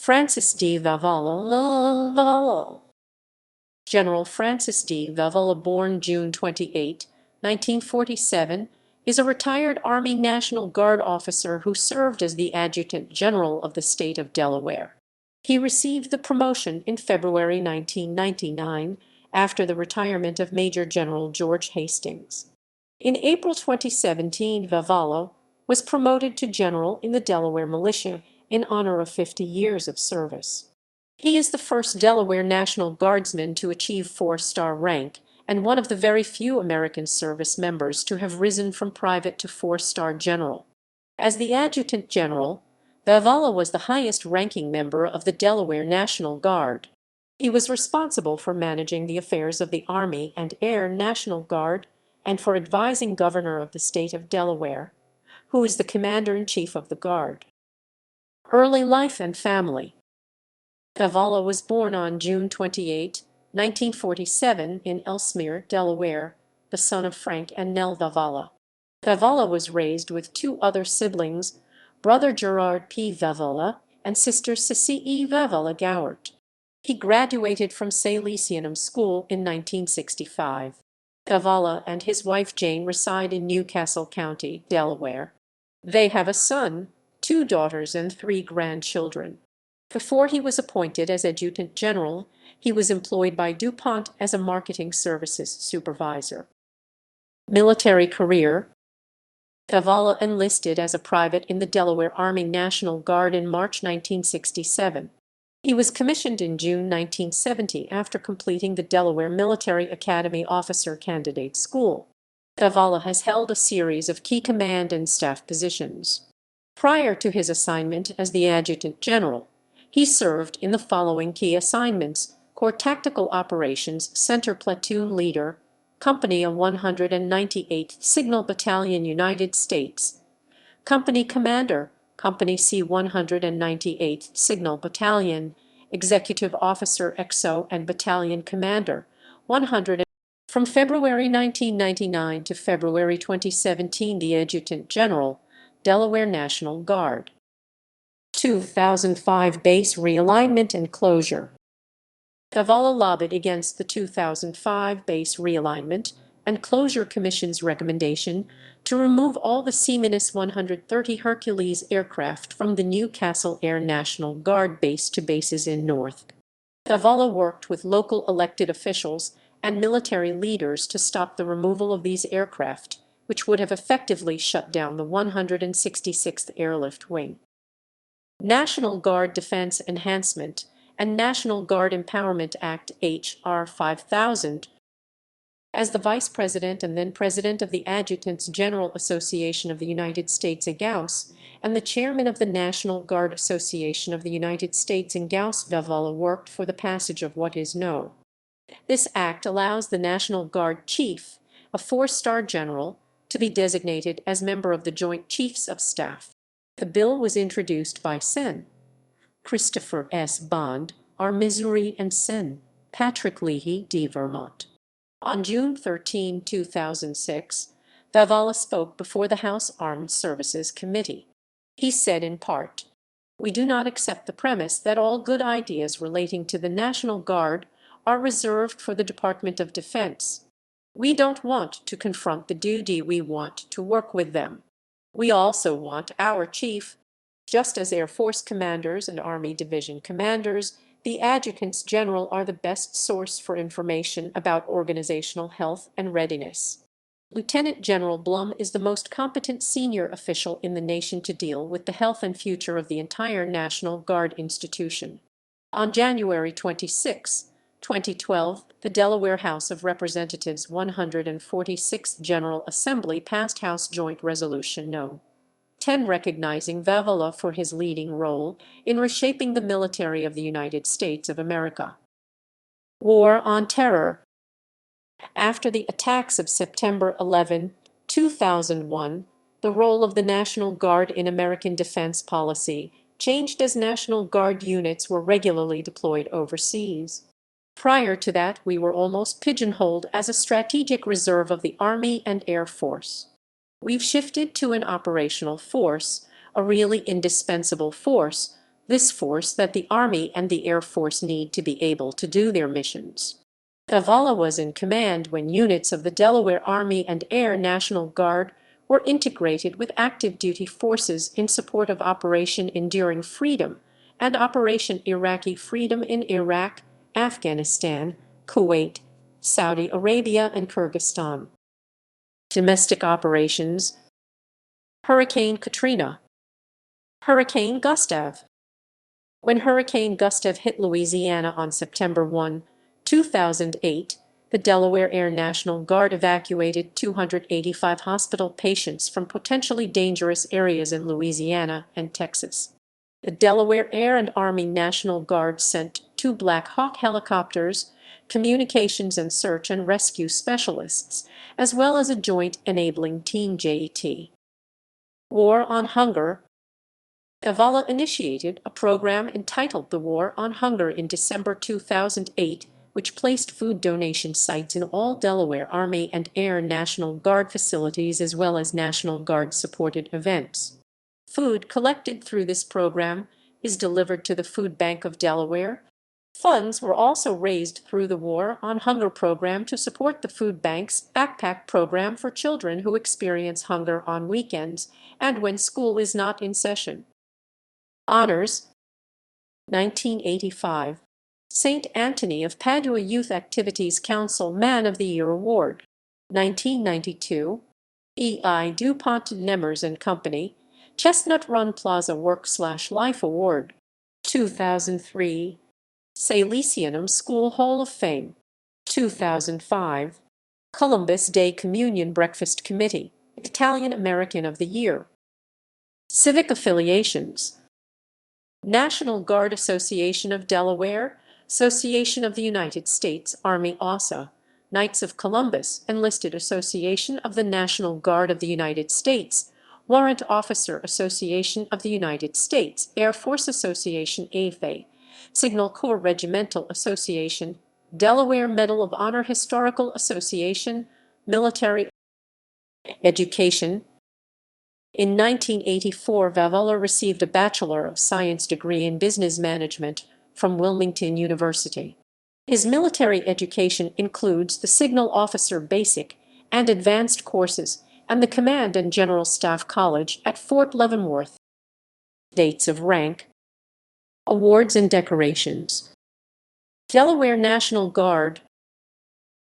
Francis D. Vavala. General Francis D. Vavala, born June 28, 1947, is a retired Army National Guard officer who served as the Adjutant General of the State of Delaware. He received the promotion in February 1999 after the retirement of Major General George Hastings. In April 2017, Vavala was promoted to general in the Delaware Militia in honor of 50 years of service. He is the first Delaware National Guardsman to achieve 4-star rank and one of the very few American service members to have risen from private to 4-star general. As the Adjutant General, Vavala was the highest-ranking member of the Delaware National Guard. He was responsible for managing the affairs of the Army and Air National Guard and for advising Governor of the State of Delaware, who is the Commander-in-Chief of the Guard. Early life and family. Vavala was born on June 28, 1947 in Ellesmere, Delaware, the son of Frank and Nell Vavala. Vavala was raised with 2 other siblings, brother Gerard P. Vavala and sister Cissy E. Vavala Gowart. He graduated from Salesianum School in 1965. Vavala and his wife Jane reside in Newcastle County, Delaware. They have a son, 2 daughters, and 3 grandchildren. Before he was appointed as Adjutant General, he was employed by DuPont as a marketing services supervisor. Military career. Vavala enlisted as a private in the Delaware Army National Guard in March 1967. He was commissioned in June 1970 after completing the Delaware Military Academy Officer Candidate School. Vavala has held a series of key command and staff positions. Prior to his assignment as the Adjutant General, he served in the following key assignments: Corps Tactical Operations Center Platoon Leader, Company of 198th Signal Battalion, United States; Company Commander, Company C 198th Signal Battalion; Executive Officer XO and Battalion Commander, 100. From February 1999 to February 2017, the Adjutant General, Delaware National Guard. 2005 Base Realignment and Closure. Vavala lobbied against the 2005 Base Realignment and Closure Commission's recommendation to remove all the C-130 Hercules aircraft from the Newcastle Air National Guard base to bases in North. Vavala worked with local elected officials and military leaders to stop the removal of these aircraft, which would have effectively shut down the 166th Airlift Wing. National Guard Defense Enhancement and National Guard Empowerment Act H.R. 5000. As the Vice President and then President of the Adjutants General Association of the United States (AGAUS) and the Chairman of the National Guard Association of the United States (AGAUS), Vavala worked for the passage of what is known. This act allows the National Guard Chief, a 4-star general, to be designated as member of the Joint Chiefs of Staff. The bill was introduced by Sen. Christopher S. Bond, R. Missouri, and Sen. Patrick Leahy, D. Vermont. On June 13, 2006, Vavala spoke before the House Armed Services Committee. He said in part, "We do not accept the premise that all good ideas relating to the National Guard are reserved for the Department of Defense. We don't want to confront the duty, we want to work with them. We also want our chief. Just as Air Force commanders and Army Division commanders, the Adjutants General are the best source for information about organizational health and readiness. Lieutenant General Blum is the most competent senior official in the nation to deal with the health and future of the entire National Guard institution." On January 26, 2012, the Delaware House of Representatives 146th General Assembly passed House Joint Resolution No. 10 recognizing Vavala for his leading role in reshaping the military of the United States of America. War on Terror. After the attacks of September 11, 2001, the role of the National Guard in American defense policy changed as National Guard units were regularly deployed overseas. Prior to that, we were almost pigeonholed as a strategic reserve of the Army and Air Force. We've shifted to an operational force, a really indispensable force, this force that the Army and the Air Force need to be able to do their missions. Vavala was in command when units of the Delaware Army and Air National Guard were integrated with active duty forces in support of Operation Enduring Freedom and Operation Iraqi Freedom in Iraq, Afghanistan, Kuwait, Saudi Arabia, and Kyrgyzstan. Domestic operations: Hurricane Katrina, Hurricane Gustav. When Hurricane Gustav hit Louisiana on September 1, 2008, the Delaware Air National Guard evacuated 285 hospital patients from potentially dangerous areas in Louisiana and Texas. The Delaware Air and Army National Guard sent 2 Black Hawk helicopters, communications and search and rescue specialists, as well as a joint enabling team JET. War on Hunger. Vavala initiated a program entitled The War on Hunger in December 2008, which placed food donation sites in all Delaware Army and Air National Guard facilities as well as National Guard-supported events. Food collected through this program is delivered to the Food Bank of Delaware. Funds were also raised through the War on Hunger program to support the Food Bank's backpack program for children who experience hunger on weekends and when school is not in session. Honors: 1985, St. Anthony of Padua Youth Activities Council Man of the Year Award. 1992, E.I. DuPont Nemers and Company, Chestnut Run Plaza Work/Life Award. 2003, Salesianum School Hall of Fame. 2005, Columbus Day Communion Breakfast Committee, Italian American of the Year. Civic affiliations: National Guard Association of Delaware, Association of the United States Army ASA, Knights of Columbus, Enlisted Association of the National Guard of the United States, Warrant Officer Association of the United States, Air Force Association AFA, Signal Corps Regimental Association, Delaware Medal of Honor Historical Association, Military Education. In 1984, Vavala received a Bachelor of Science degree in Business Management from Wilmington University. His military education includes the Signal Officer Basic and Advanced courses and the Command and General Staff College at Fort Leavenworth. Dates of rank. Awards and decorations. Delaware National Guard,